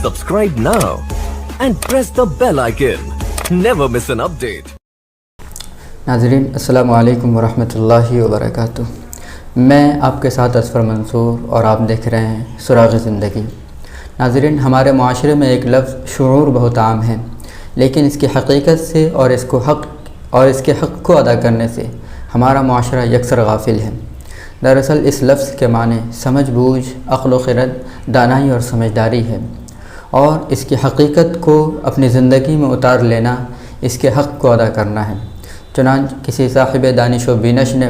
Subscribe now and press the bell icon. Never miss an update. नाज़रीन अस्सलामु अलैकुम वरहमतुल्लाहि वबरकातुह। मैं आपके साथ असफ़र मंसूर और आप देख रहे हैं सुराग़ ज़िंदगी। नाज़रीन, हमारे माशरे में एक लफ्ज़ शुऊर बहुत आम है, लेकिन इसकी हकीकत से और इसके हक़ को अदा करने से हमारा माशरा यकसर गाफिल है। दरअसल इस लफ्ज़ के माने समझ बूझ, अक़्ल व ख़िरद, दानाई और समझदारी है, और इसकी हकीकत को अपनी ज़िंदगी में उतार लेना, इसके हक़ को अदा करना है। चुनांच किसी साहिब दानिश व बीनश ने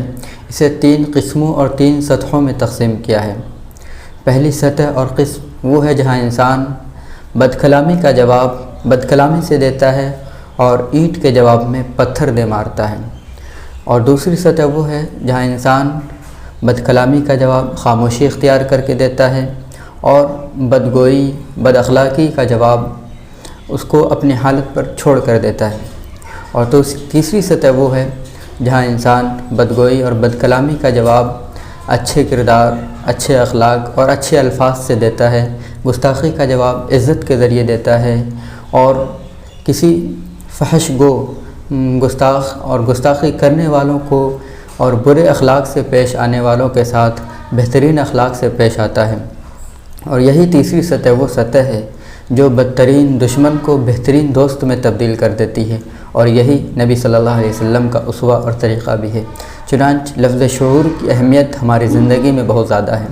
इसे 3 किस्मों और 3 सतहों में तक़सीम किया है। पहली सतह और किस्म वो है जहाँ इंसान बदकलामी का जवाब बदकलामी से देता है और ईंट के जवाब में पत्थर दे मारता है, और दूसरी सतह वो है जहाँ इंसान बदकलामी का जवाब खामोशी इख्तियार करके देता है और बदगोई बदअखलाक़ी का जवाब उसको अपनी हालत पर छोड़ कर देता है। और तो तीसरी सतह वो है जहाँ इंसान बदगोई और बदकलामी का जवाब अच्छे किरदार, अच्छे अखलाक और अच्छे अल्फाज से देता है, गुस्ताखी का जवाब इज़्ज़त के ज़रिए देता है, और किसी फहश गो गुस्ताखी करने वालों को और बुरे अखलाक से पेश आने वालों के साथ बेहतरीन अखलाक से पेश आता है। और यही तीसरी सतह वो सतह है जो बदतरीन दुश्मन को बेहतरीन दोस्त में तब्दील कर देती है, और यही नबी सल्लल्लाहु अलैहि वसल्लम का उसवा और तरीक़ा भी है। चुनांच लफ्ज़ शऊर की अहमियत हमारी ज़िंदगी में बहुत ज़्यादा है,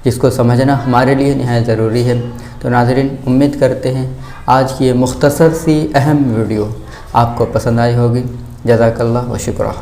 जिसको समझना हमारे लिए निहायत ज़रूरी है। तो नाज़रीन, उम्मीद करते हैं आज की ये मुख्तसर सी अहम वीडियो आपको पसंद आई होगी। जज़ाकल्लाह व शुक्रा।